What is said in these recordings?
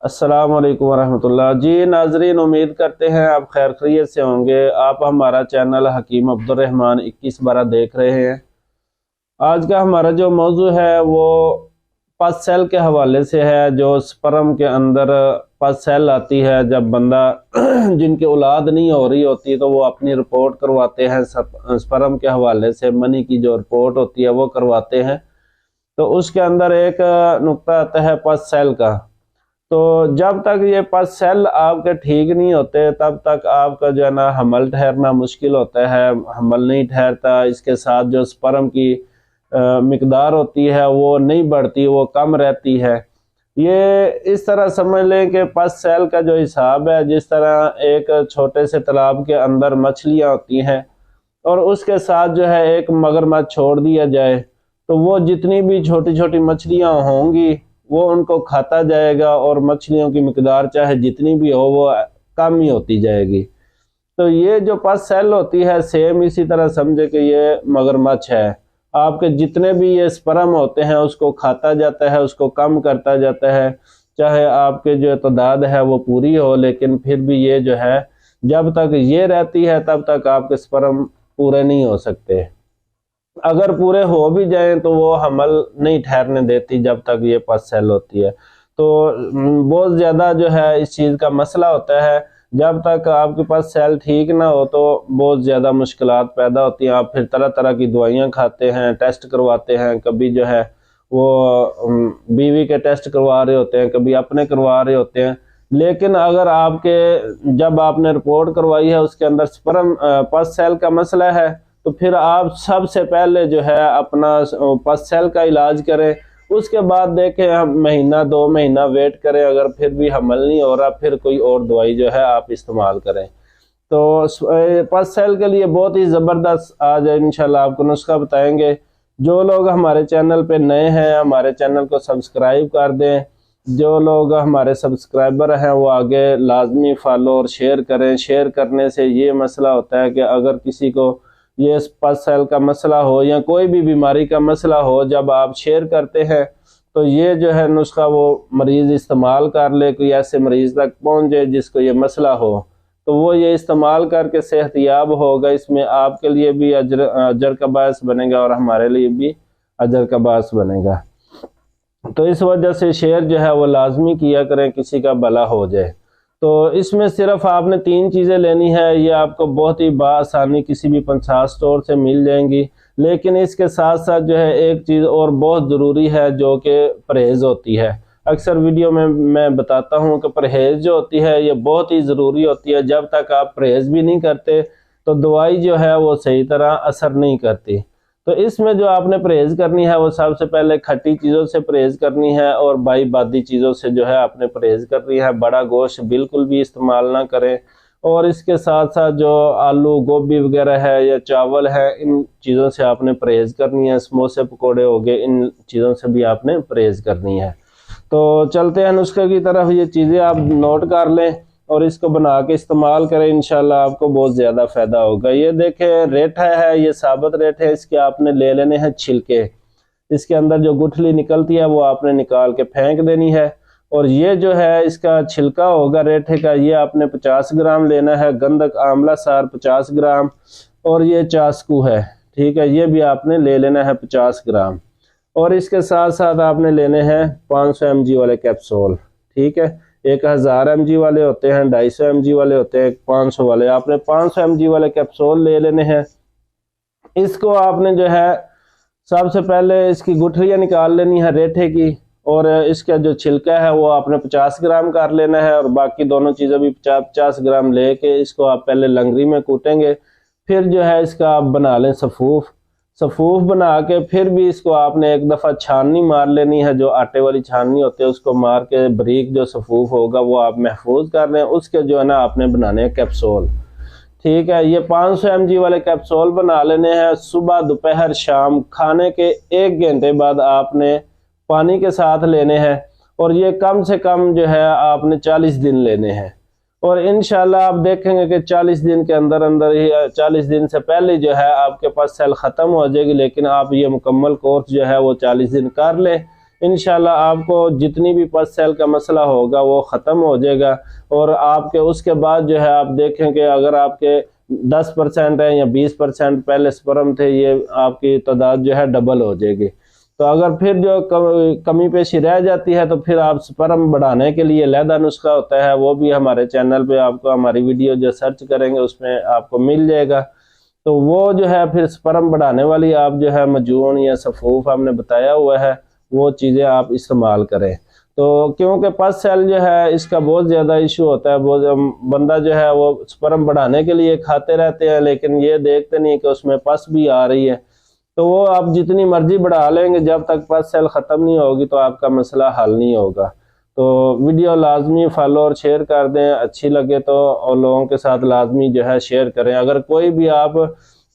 السلام علیکم ورحمۃ اللہ جی ناظرین، امید کرتے ہیں آپ خیر خیریت سے ہوں گے۔ آپ ہمارا چینل حکیم عبدالرحمن 21/12 دیکھ رہے ہیں۔ آج کا ہمارا جو موضوع ہے وہ پس سیل کے حوالے سے ہے۔ جو سپرم کے اندر پس سیل آتی ہے، جب بندہ جن کی اولاد نہیں ہو رہی ہوتی تو وہ اپنی رپورٹ کرواتے ہیں سپرم کے حوالے سے، منی کی جو رپورٹ ہوتی ہے وہ کرواتے ہیں، تو اس کے اندر ایک نقطہ آتا ہے پس سیل کا۔ تو جب تک یہ پس سیل آپ کے ٹھیک نہیں ہوتے تب تک آپ کا جو ہے نا حمل ٹھہرنا مشکل ہوتا ہے، حمل نہیں ٹھہرتا۔ اس کے ساتھ جو سپرم کی مقدار ہوتی ہے وہ نہیں بڑھتی، وہ کم رہتی ہے۔ یہ اس طرح سمجھ لیں کہ پس سیل کا جو حساب ہے، جس طرح ایک چھوٹے سے تالاب کے اندر مچھلیاں ہوتی ہیں اور اس کے ساتھ جو ہے ایک مگرمچھ چھوڑ دیا جائے تو وہ جتنی بھی چھوٹی چھوٹی مچھلیاں ہوں گی وہ ان کو کھاتا جائے گا، اور مچھلیوں کی مقدار چاہے جتنی بھی ہو وہ کم ہی ہوتی جائے گی۔ تو یہ جو پس سیل ہوتی ہے سیم اسی طرح سمجھے کہ یہ مگرمچھ ہے، آپ کے جتنے بھی یہ سپرم ہوتے ہیں اس کو کھاتا جاتا ہے، اس کو کم کرتا جاتا ہے، چاہے آپ کے جو تعداد ہے وہ پوری ہو، لیکن پھر بھی یہ جو ہے جب تک یہ رہتی ہے تب تک آپ کے سپرم پورے نہیں ہو سکتے۔ اگر پورے ہو بھی جائیں تو وہ حمل نہیں ٹھہرنے دیتی جب تک یہ پس سیل ہوتی ہے۔ تو بہت زیادہ جو ہے اس چیز کا مسئلہ ہوتا ہے، جب تک آپ کے پاس سیل ٹھیک نہ ہو تو بہت زیادہ مشکلات پیدا ہوتی ہیں۔ آپ پھر طرح طرح کی دوائیاں کھاتے ہیں، ٹیسٹ کرواتے ہیں، کبھی جو ہے وہ بیوی کے ٹیسٹ کروا رہے ہوتے ہیں، کبھی اپنے کروا رہے ہوتے ہیں، لیکن اگر آپ کے جب آپ نے رپورٹ کروائی ہے اس کے اندر سپرم پس سیل کا مسئلہ ہے تو پھر آپ سب سے پہلے جو ہے اپنا پس سیل کا علاج کریں۔ اس کے بعد دیکھیں، ہم مہینہ 2 مہینہ ویٹ کریں، اگر پھر بھی حمل نہیں ہو رہا پھر کوئی اور دوائی جو ہے آپ استعمال کریں۔ تو پس سیل کے لیے بہت ہی زبردست آج انشاءاللہ آپ کو نسخہ بتائیں گے۔ جو لوگ ہمارے چینل پہ نئے ہیں ہمارے چینل کو سبسکرائب کر دیں، جو لوگ ہمارے سبسکرائبر ہیں وہ آگے لازمی فالو اور شیئر کریں۔ شیئر کرنے سے یہ مسئلہ ہوتا ہے کہ اگر کسی کو یہ پس سیل کا مسئلہ ہو یا کوئی بھی بیماری کا مسئلہ ہو، جب آپ شیئر کرتے ہیں تو یہ جو ہے نسخہ وہ مریض استعمال کر لے، کوئی ایسے مریض تک پہنچ جائے جس کو یہ مسئلہ ہو تو وہ یہ استعمال کر کے صحت یاب ہوگا۔ اس میں آپ کے لیے بھی اجر کا باعث بنے گا اور ہمارے لیے بھی اجر کا باعث بنے گا۔ تو اس وجہ سے شیئر جو ہے وہ لازمی کیا کریں، کسی کا بھلا ہو جائے۔ تو اس میں صرف آپ نے 3 چیزیں لینی ہے، یہ آپ کو بہت ہی بآسانی کسی بھی پنسا اسٹور سے مل جائیں گی، لیکن اس کے ساتھ ساتھ جو ہے ایک چیز اور بہت ضروری ہے جو کہ پرہیز ہوتی ہے۔ اکثر ویڈیو میں بتاتا ہوں کہ پرہیز جو ہوتی ہے یہ بہت ہی ضروری ہوتی ہے۔ جب تک آپ پرہیز بھی نہیں کرتے تو دوائی جو ہے وہ صحیح طرح اثر نہیں کرتی۔ تو اس میں جو آپ نے پرہیز کرنی ہے وہ سب سے پہلے کھٹی چیزوں سے پرہیز کرنی ہے اور بائی بادی چیزوں سے جو ہے آپ نے پرہیز کرنی ہے۔ بڑا گوشت بالکل بھی استعمال نہ کریں، اور اس کے ساتھ ساتھ جو آلو گوبھی وغیرہ ہے یا چاول ہے ان چیزوں سے آپ نے پرہیز کرنی ہے۔ سموسے پکوڑے ہو گئے، ان چیزوں سے بھی آپ نے پرہیز کرنی ہے۔ تو چلتے ہیں نسخے کی طرف۔ یہ چیزیں آپ نوٹ کر لیں اور اس کو بنا کے استعمال کریں، انشاءاللہ آپ کو بہت زیادہ فائدہ ہوگا۔ یہ دیکھیں ریٹھا ہے، یہ ثابت ریٹھے ہے، اس کے آپ نے لے لینے ہیں چھلکے۔ اس کے اندر جو گٹھلی نکلتی ہے وہ آپ نے نکال کے پھینک دینی ہے، اور یہ جو ہے اس کا چھلکا ہوگا ریٹھے کا، یہ آپ نے 50 گرام لینا ہے۔ گندک آملہ سار 50 گرام، اور یہ چاسکو ہے، ٹھیک ہے، یہ بھی آپ نے لے لینا ہے 50 گرام۔ اور اس کے ساتھ ساتھ آپ نے لینے ہیں 500 mg والے کیپسول، ٹھیک ہے۔ 1000 mg والے ہوتے ہیں، 250 mg والے ہوتے ہیں، 500 والے، آپ نے 500 mg والے کیپسول لے لینے ہیں۔ اس کو آپ نے جو ہے سب سے پہلے اس کی گٹھلیاں نکال لینی ہے ریٹھے کی، اور اس کا جو چھلکا ہے وہ آپ نے 50 گرام کر لینا ہے، اور باقی دونوں چیزیں بھی 50 گرام لے کے اس کو آپ پہلے لنگری میں کوٹیں گے۔ پھر جو ہے اس کا آپ بنا لیں صفوف بنا کے پھر بھی اس کو آپ نے ایک دفعہ چھاننی مار لینی ہے، جو آٹے والی چھاننی ہوتی ہے اس کو مار کے بریک جو صفوف ہوگا وہ آپ محفوظ کر لیں۔ اس کے جو ہے نا آپ نے بنانے ہیں کیپسول، ٹھیک ہے۔ یہ 500 mg والے کیپسول بنا لینے ہیں۔ صبح دوپہر شام کھانے کے 1 گھنٹے بعد آپ نے پانی کے ساتھ لینے ہیں، اور یہ کم سے کم جو ہے آپ نے 40 دن لینے ہیں، اور انشاءاللہ آپ دیکھیں گے کہ 40 دن کے اندر ہی 40 دن سے پہلے جو ہے آپ کے پاس سیل ختم ہو جائے گی، لیکن آپ یہ مکمل کورس جو ہے وہ 40 دن کر لیں۔ انشاءاللہ آپ کو جتنی بھی پس سیل کا مسئلہ ہوگا وہ ختم ہو جائے گا، اور آپ کے اس کے بعد جو ہے آپ دیکھیں کہ اگر آپ کے 10% ہے یا 20% پہلے سپرم تھے، یہ آپ کی تعداد جو ہے ڈبل ہو جائے گی۔ تو اگر پھر جو کمی پیشی رہ جاتی ہے تو پھر آپ سپرم بڑھانے کے لیے علیحدہ نسخہ ہوتا ہے، وہ بھی ہمارے چینل پہ آپ کو ہماری ویڈیو جو سرچ کریں گے اس میں آپ کو مل جائے گا۔ تو وہ جو ہے پھر سپرم بڑھانے والی آپ جو ہے مجون یا صفوف ہم نے بتایا ہوا ہے، وہ چیزیں آپ استعمال کریں۔ تو کیونکہ پس سیل جو ہے اس کا بہت زیادہ ایشو ہوتا ہے، بندہ جو ہے وہ سپرم بڑھانے کے لیے کھاتے رہتے ہیں لیکن یہ دیکھتے نہیں کہ اس میں پس بھی آ رہی ہے، تو وہ آپ جتنی مرضی بڑھا لیں گے، جب تک پس سیل ختم نہیں ہوگی تو آپ کا مسئلہ حل نہیں ہوگا۔ تو ویڈیو لازمی فالو اور شیئر کر دیں، اچھی لگے تو اور لوگوں کے ساتھ لازمی جو ہے شیئر کریں۔ اگر کوئی بھی آپ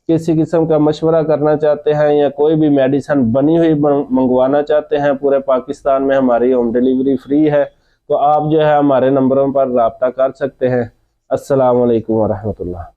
کسی قسم کا مشورہ کرنا چاہتے ہیں یا کوئی بھی میڈیسن بنی ہوئی منگوانا چاہتے ہیں، پورے پاکستان میں ہماری ہوم ڈیلیوری فری ہے، تو آپ جو ہے ہمارے نمبروں پر رابطہ کر سکتے ہیں۔ السلام علیکم ورحمۃ اللہ۔